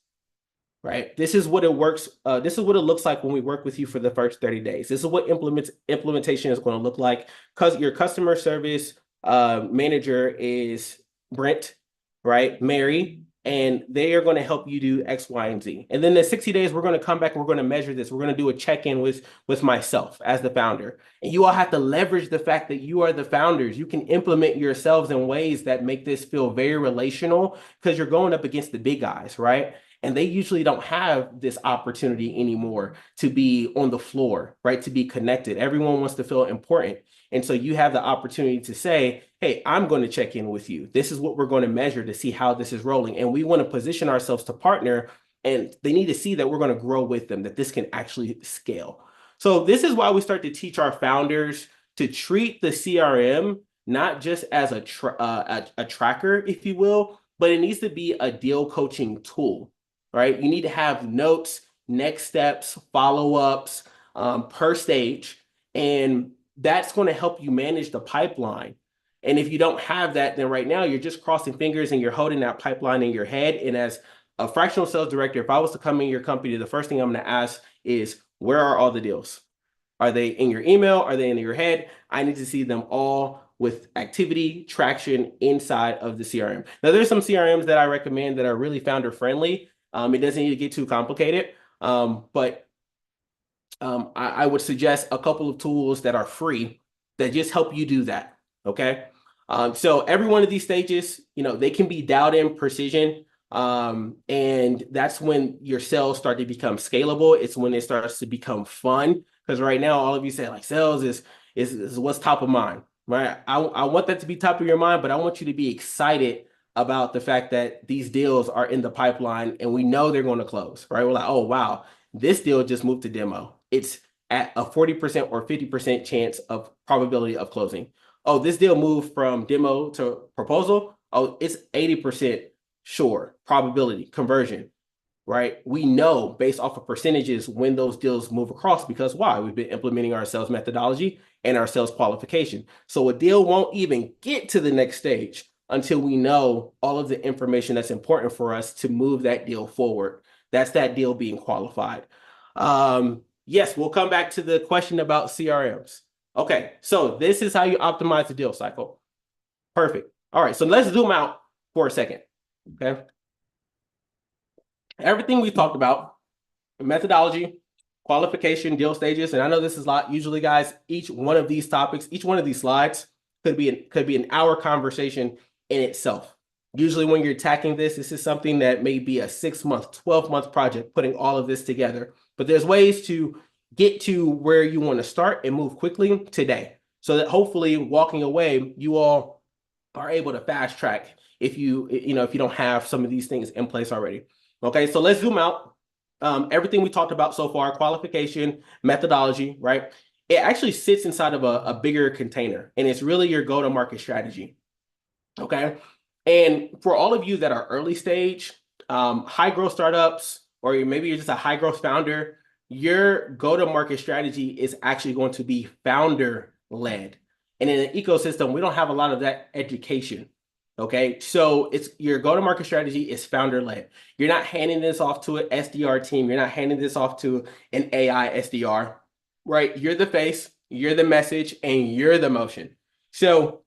Right. This is what it works. This is what it looks like when we work with you for the first 30 days. This is what implementation is going to look like. Because your customer service manager is Brent, right? Mary, and they are going to help you do X, Y, and Z. And then the 60 days, we're going to come back and we're going to measure this. We're going to do a check-in with myself as the founder. And you all have to leverage the fact that you are the founders. You can implement yourselves in ways that make this feel very relational because you're going up against the big guys, right? And they usually don't have this opportunity anymore to be on the floor, right? To be connected. Everyone wants to feel important. And so you have the opportunity to say, hey, I'm going to check in with you. This is what we're going to measure to see how this is rolling. And we want to position ourselves to partner. And they need to see that we're going to grow with them, that this can actually scale. So this is why we start to teach our founders to treat the CRM not just as a tracker, if you will, but it needs to be a deal coaching tool. Right? You need to have notes, next steps, follow-ups per stage, and that's going to help you manage the pipeline. And if you don't have that, then right now you're just crossing fingers and you're holding that pipeline in your head. And as a fractional sales director, if I was to come in your company, the first thing I'm going to ask is, where are all the deals? Are they in your email? Are they in your head? I need to see them all with activity, traction inside of the CRM. Now, there's some CRMs that I recommend that are really founder friendly. It doesn't need to get too complicated, but I would suggest a couple of tools that are free that just help you do that, okay? So every one of these stages, they can be dialed in precision. And that's when your sales start to become scalable. It's when it starts to become fun. Because right now, all of you say like sales is what's top of mind, right? I want that to be top of your mind, but I want you to be excited about the fact that these deals are in the pipeline and we know they're going to close, right? We're like, oh wow, this deal just moved to demo. It's at a 40% or 50% chance of probability of closing. Oh, this deal moved from demo to proposal. Oh, it's 80% sure probability conversion, right? We know based off of percentages when those deals move across because why? We've been implementing our sales methodology and our sales qualification. So a deal won't even get to the next stage until we know all of the information that's important for us to move that deal forward. That's that deal being qualified. Yes, we'll come back to the question about CRMs. Okay, so this is how you optimize the deal cycle. Perfect. All right, so let's zoom out for a second. Okay. Everything we've talked about, methodology, qualification, deal stages, and I know this is a lot. Usually, guys, each one of these topics, each one of these slides could be an hour conversation in itself. Usually, when you're attacking this is something that may be a 6-month, 12-month project, putting all of this together. But there's ways to get to where you want to start and move quickly today, so that hopefully, walking away, you all are able to fast track if you don't have some of these things in place already. Okay, so let's zoom out. Everything we talked about so far, qualification, methodology, right? It actually sits inside of a bigger container, and it's really your go-to-market strategy. Okay, and for all of you that are early stage, high growth startups, or maybe you're just a high growth founder, your go-to-market strategy is actually going to be founder led. And in an ecosystem, we don't have a lot of that education. Okay, so it's your go-to-market strategy is founder led. You're not handing this off to an SDR team. You're not handing this off to an AI SDR, right? You're the face, you're the message, and you're the motion. So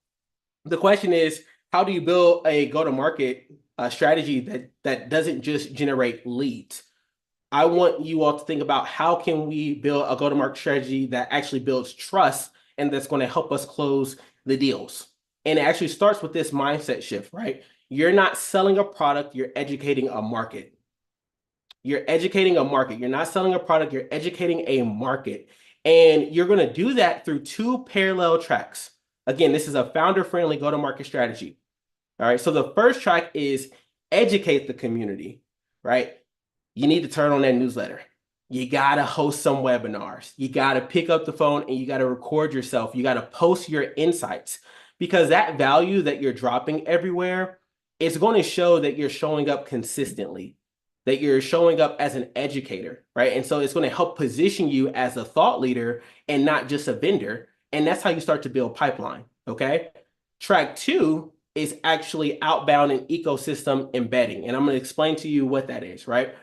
the question is, how do you build a go-to-market strategy that doesn't just generate leads? I want you all to think about how can we build a go-to-market strategy that actually builds trust and that's going to help us close the deals. And it actually starts with this mindset shift, right? You're not selling a product, you're educating a market. You're educating a market. You're not selling a product, you're educating a market. And you're going to do that through two parallel tracks. Again, this is a founder-friendly go-to-market strategy. All right. So the first track is educate the community, right? You need to turn on that newsletter. You got to host some webinars. You got to pick up the phone and you got to record yourself. You got to post your insights because that value that you're dropping everywhere is going to show that you're showing up consistently, that you're showing up as an educator, right? And so it's going to help position you as a thought leader and not just a vendor. And that's how you start to build pipeline. Okay. Track two is actually outbound and ecosystem embedding. And I'm going to explain to you what that is, right?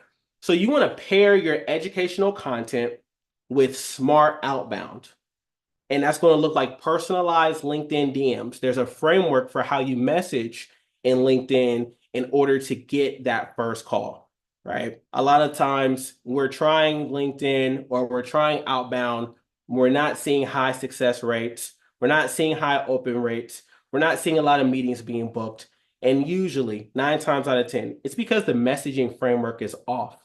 So you want to pair your educational content with smart outbound. And that's going to look like personalized LinkedIn DMs. There's a framework for how you message in LinkedIn in order to get that first call, right? A lot of times we're trying LinkedIn or we're trying outbound. We're not seeing high success rates. We're not seeing high open rates. We're not seeing a lot of meetings being booked. And usually 9 times out of 10, it's because the messaging framework is off.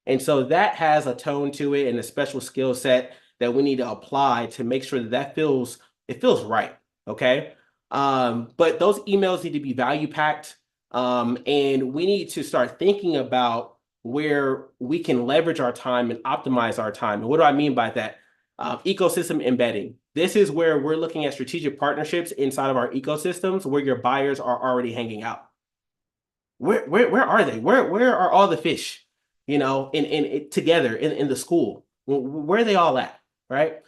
And so that has a tone to it and a special skill set that we need to apply to make sure that it feels right. Okay. But those emails need to be value packed. And we need to start thinking about where we can leverage our time and optimize our time. And what do I mean by that? Ecosystem embedding. This is where we're looking at strategic partnerships inside of our ecosystems where your buyers are already hanging out. Where are they? Where are all the fish? Together in the school. Where are they all at? Right.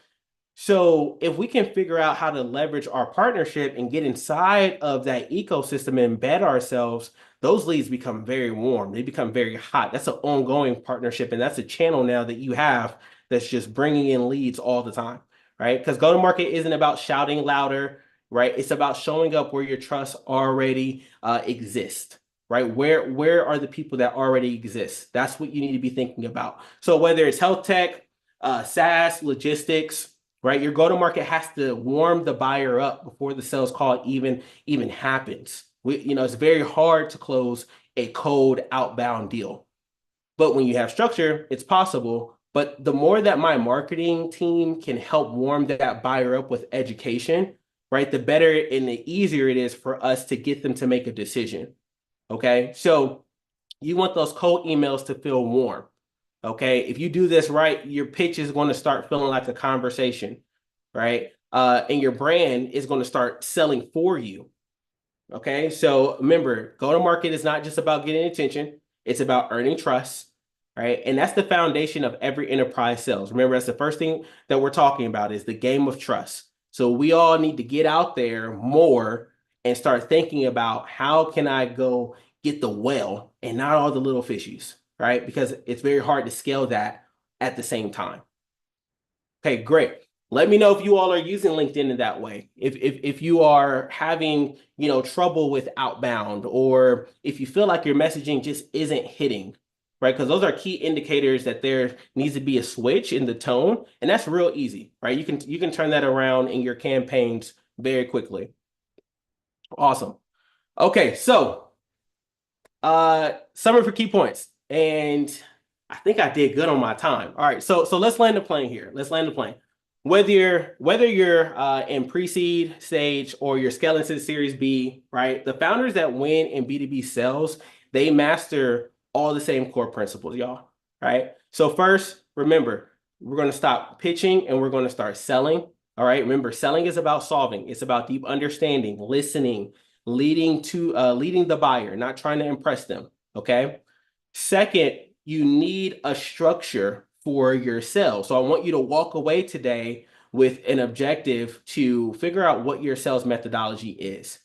So if we can figure out how to leverage our partnership and get inside of that ecosystem and embed ourselves, those leads become very warm. They become very hot. That's an ongoing partnership. And that's a channel now that you have that's just bringing in leads all the time, right? Because go-to-market isn't about shouting louder, right? It's about showing up where your trust already exists, right? Where are the people that already exist? That's what you need to be thinking about. So whether it's health tech, SaaS, logistics, right? Your go-to-market has to warm the buyer up before the sales call even happens. It's very hard to close a cold outbound deal. But when you have structure, it's possible. But the more that my marketing team can help warm that buyer up with education, right, the better and the easier it is for us to get them to make a decision. Okay. So you want those cold emails to feel warm. Okay. If you do this right, your pitch is going to start feeling like a conversation, right? And your brand is going to start selling for you. Okay. So remember, go to market is not just about getting attention, it's about earning trust, right? And that's the foundation of every enterprise sales. Remember, that's the first thing that we're talking about is the game of trust. So we all need to get out there more and start thinking about how can I go get the whale and not all the little fishies, right? Because it's very hard to scale that at the same time. Okay, great. Let me know if you all are using LinkedIn in that way. If you are having, trouble with outbound, or if you feel like your messaging just isn't hitting, right? Because those are key indicators that there needs to be a switch in the tone, and that's real easy, right? You can turn that around in your campaigns very quickly. Awesome. Okay, so summary for key points. And I think I did good on my time. All right, so let's land the plane here. Let's land the plane. Whether you're in pre-seed stage or you're scaling to the Series B, right? The founders that win in B2B sales, they master all the same core principles, y'all. Right? So first, remember, we're going to stop pitching and we're going to start selling. All right. Remember, selling is about solving. It's about deep understanding, listening, leading the buyer, not trying to impress them. Okay. Second, you need a structure for your sales. So I want you to walk away today with an objective to figure out what your sales methodology is.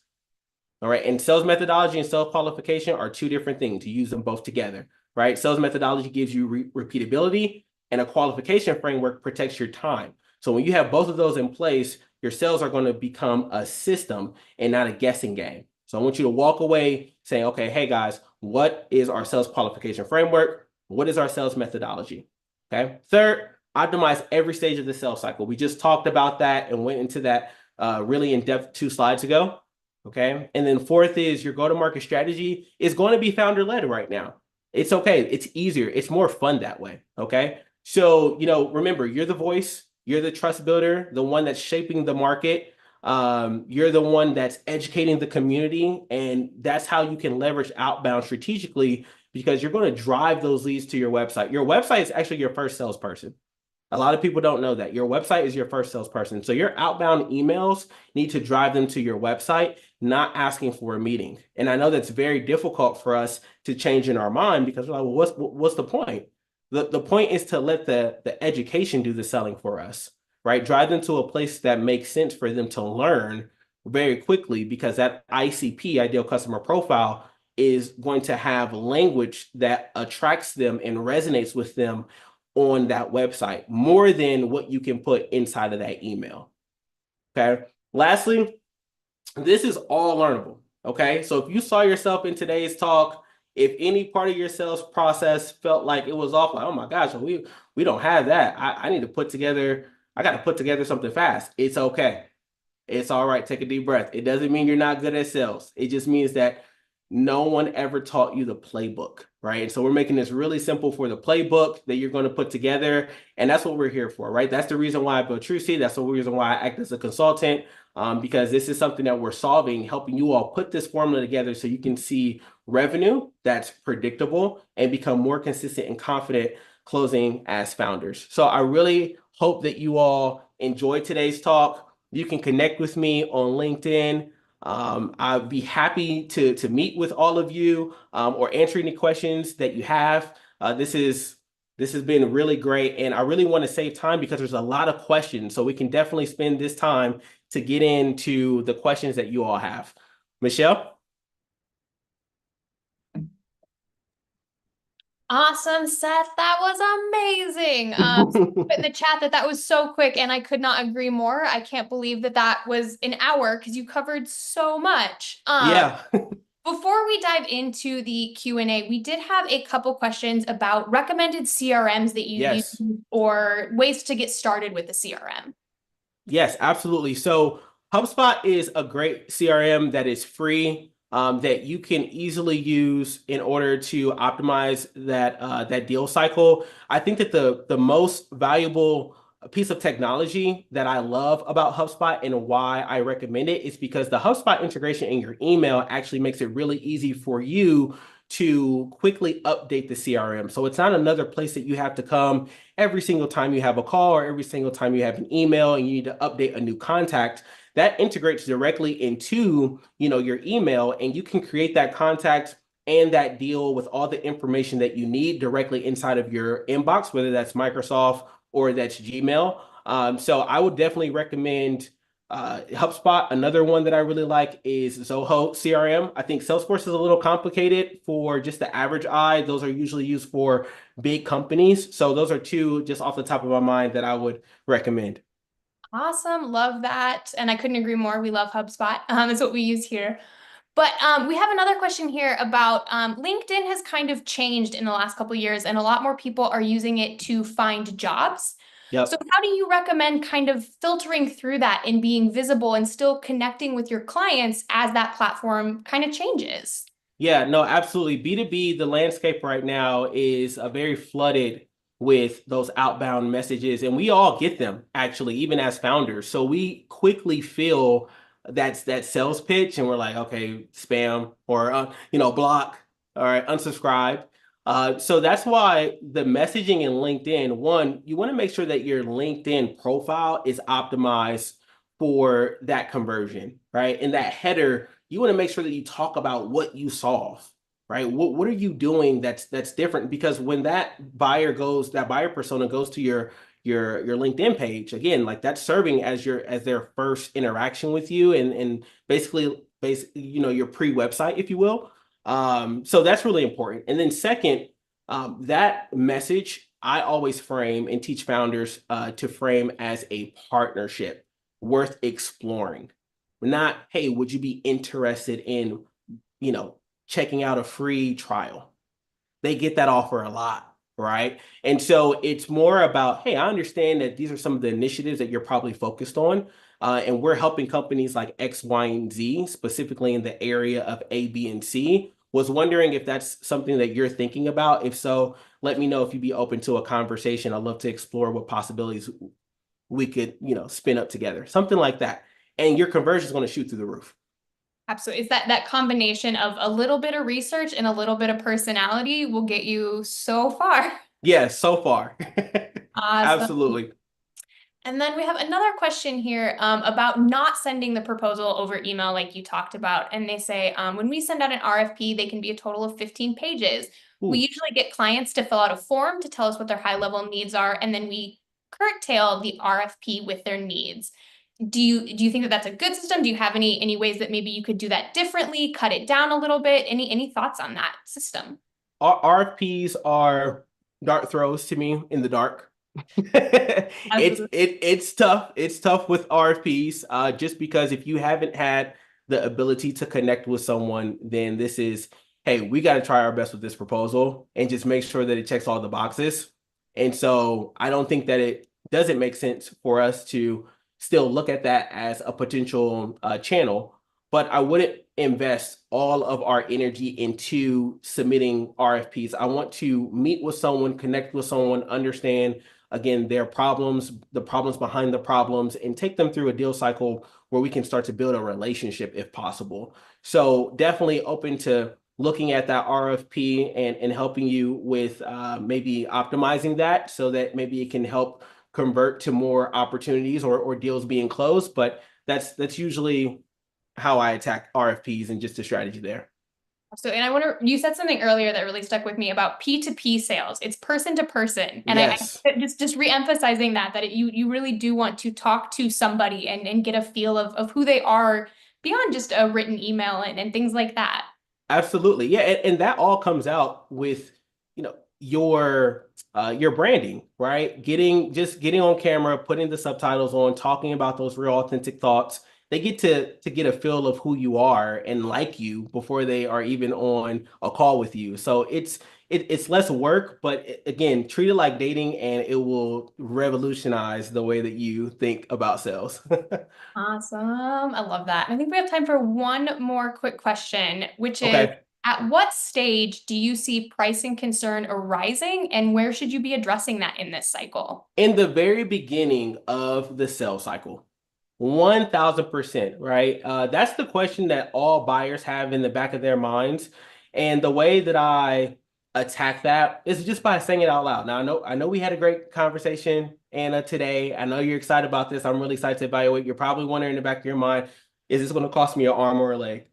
All right. And sales methodology and sales qualification are two different things. You use them both together, right? Sales methodology gives you repeatability, and a qualification framework protects your time. So when you have both of those in place, your sales are going to become a system and not a guessing game. So I want you to walk away saying, okay, hey guys, what is our sales qualification framework? What is our sales methodology? Okay. Third, optimize every stage of the sales cycle. We just talked about that and went into that really in depth 2 slides ago. Okay. And then fourth is your go-to-market strategy is going to be founder-led right now. It's okay. It's easier. It's more fun that way. Okay. So, remember, you're the voice, you're the trust builder, the one that's shaping the market. You're the one that's educating the community. And that's how you can leverage outbound strategically, because you're going to drive those leads to your website. Your website is actually your first salesperson. A lot of people don't know that. Your website is your first salesperson. So your outbound emails need to drive them to your website, not asking for a meeting. And I know that's very difficult for us to change in our mind, because we're like, well, what's the point? The point is to let the education do the selling for us, right? Drive them to a place that makes sense for them to learn very quickly, because that ICP, ideal customer profile, is going to have language that attracts them and resonates with them on that website more than what you can put inside of that email. Okay. Lastly, this is all learnable. Okay. So if you saw yourself in today's talk, if any part of your sales process felt like it was off, like, oh my gosh, we don't have that. I need to put together, I got to put together something fast. It's okay. It's all right. Take a deep breath. It doesn't mean you're not good at sales. It just means that no one ever taught you the playbook, right? And so we're making this really simple for the playbook that you're going to put together. And that's what we're here for, right? That's the reason why I built TrueSeed. That's the reason why I act as a consultant, because this is something that we're solving, helping you all put this formula together so you can see revenue that's predictable and become more consistent and confident closing as founders. So I really hope that you all enjoyed today's talk. You can connect with me on LinkedIn. I'd be happy to meet with all of you, or answer any questions that you have. This has been really great, and I really want to save time because there's a lot of questions, so we can definitely spend this time to get into the questions that you all have. Michelle? Awesome, Seth. That was amazing. Put in the chat that was so quick, and I could not agree more. I can't believe that was an hour because you covered so much. Yeah. Before we dive into the Q&A, we did have a couple questions about recommended CRMs that you Yes. use or ways to get started with the CRM. Yes, absolutely. So HubSpot is a great CRM that is free. that you can easily use in order to optimize that deal cycle. I think that the most valuable piece of technology that I love about HubSpot and why I recommend it is because the HubSpot integration in your email actually makes it really easy for you to quickly update the CRM. So it's not another place that you have to come every single time you have a call or every single time you have an email and you need to update a new contact. That integrates directly into, your email, and you can create that contact and that deal with all the information that you need directly inside of your inbox, whether that's Microsoft or that's Gmail. So I would definitely recommend HubSpot. Another one that I really like is Zoho CRM. I think Salesforce is a little complicated for just the average eye. Those are usually used for big companies. So those are two just off the top of my mind that I would recommend. Awesome. Love that. And I couldn't agree more. We love HubSpot. It's what we use here. But we have another question here about LinkedIn has kind of changed in the last couple of years, and a lot more people are using it to find jobs. So Yep. how do you recommend kind of filtering through that and being visible and still connecting with your clients as that platform kind of changes? Yeah, no, absolutely. B2B, the landscape right now is very flooded with those outbound messages, and we all get them actually, even as founders. So we quickly feel that's that sales pitch, and we're like, okay, spam or block, all right, unsubscribe. So that's why the messaging in LinkedIn, one, you want to make sure that your LinkedIn profile is optimized for that conversion, right? In that header, you want to make sure that you talk about what you solve, right? What are you doing that's different? Because when that buyer persona goes to your LinkedIn page, again, like that's serving as their first interaction with you and basically your pre-website, if you will. So that's really important. And then second, that message I always frame and teach founders to frame as a partnership worth exploring. Not, hey, would you be interested in, you know, checking out a free trial? They get that offer a lot, right? And so it's more about, hey, I understand that these are some of the initiatives that you're probably focused on. And we're helping companies like X, Y, and Z, specifically in the area of A, B, and C. Was wondering if that's something that you're thinking about. If so, let me know if you'd be open to a conversation. I'd love to explore what possibilities we could, spin up together, something like that. And your conversion is going to shoot through the roof. Absolutely. It's that combination of a little bit of research and a little bit of personality will get you so far. Yeah, so far. Awesome. Absolutely. And then we have another question here about not sending the proposal over email like you talked about. And they say, when we send out an RFP, they can be a total of 15 pages. We Ooh. usually get clients to fill out a form to tell us what their high level needs are, and then we curtail the RFP with their needs. Do you think that that's a good system? Do you have any ways that maybe you could do that differently, cut it down a little bit? Any thoughts on that system? RFPs are dart throws to me in the dark. Absolutely. It's tough. It's tough with RFPs, just because if you haven't had the ability to connect with someone, then this is, hey, we got to try our best with this proposal and just make sure that it checks all the boxes. And so I don't think that it doesn't make sense for us to still look at that as a potential channel, but I wouldn't invest all of our energy into submitting RFPs. I want to meet with someone, connect with someone, understand again their problems, the problems behind the problems, and take them through a deal cycle where we can start to build a relationship if possible. So definitely open to looking at that RFP and helping you with maybe optimizing that so that maybe it can help convert to more opportunities or deals being closed. But that's usually how I attack RFPs and just a strategy there. So, and I wonder, you said something earlier that really stuck with me about P2P sales. It's person to person. And Yes, I just re-emphasizing that you really do want to talk to somebody and get a feel of who they are beyond just a written email and things like that. absolutely. Yeah, and that all comes out with, your branding, right? Getting on camera, putting the subtitles on, talking about those real authentic thoughts. They get to get a feel of who you are and like you before they are even on a call with you. So it's less work, but again, treat it like dating and it will revolutionize the way that you think about sales. Awesome. I love that. I think we have time for one more quick question, which is, Okay. at what stage do you see pricing concern arising, and where should you be addressing that in this cycle? In the very beginning of the sales cycle, 1000%, right? That's the question that all buyers have in the back of their minds. And the way that I attack that is just by saying it out loud. Now, I know we had a great conversation, Anna, today. I know you're excited about this. I'm really excited to evaluate. You're probably wondering in the back of your mind, is this going to cost me an arm or a leg?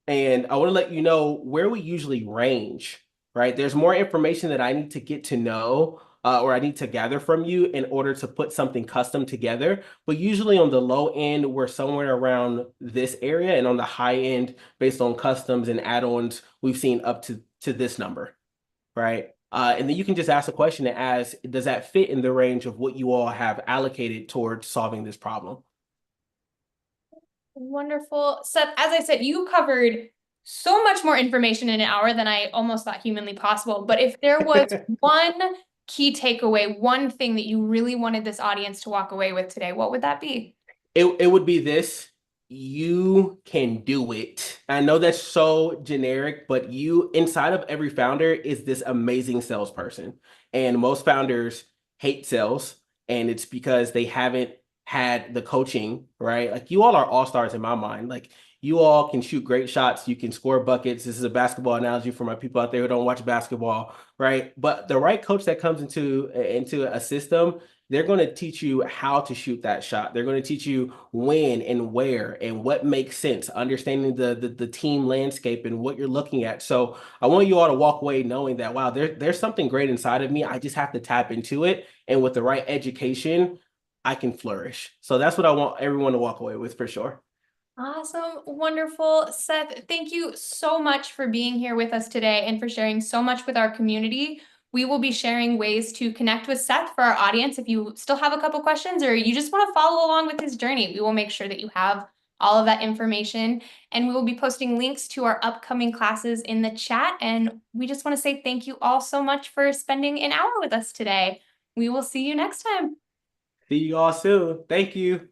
And I want to let you know where we usually range, right? There's more information that I need to get to know or I need to gather from you in order to put something custom together. But usually on the low end, we're somewhere around this area. And on the high end, based on customs and add-ons, we've seen up to this number, right? And then you can just ask a question that asks, does that fit in the range of what you all have allocated towards solving this problem? Wonderful. Seth, as I said, you covered so much more information in an hour than I almost thought humanly possible. But if there was one key takeaway, one thing that you really wanted this audience to walk away with today, what would that be? It would be this. You can do it. I know that's so generic, but you inside of every founder is this amazing salesperson. And most founders hate sales, and it's because they haven't had the coaching, right? Like you all are all-stars in my mind. Like you all can shoot great shots, you can score buckets. This is a basketball analogy for my people out there who don't watch basketball, right? But the right coach that comes into a system, they're going to teach you how to shoot that shot. They're going to teach you when and where and what makes sense, understanding the team landscape and what you're looking at. So I want you all to walk away knowing that, wow, there's something great inside of me. I just have to tap into it. And with the right education, I can flourish. So that's what I want everyone to walk away with for sure. Awesome. Wonderful. Seth, thank you so much for being here with us today and for sharing so much with our community. We will be sharing ways to connect with Seth for our audience. If you still have a couple questions or you just want to follow along with his journey, we will make sure that you have all of that information. And we will be posting links to our upcoming classes in the chat. And we just want to say thank you all so much for spending an hour with us today. We will see you next time. See you all soon. Thank you.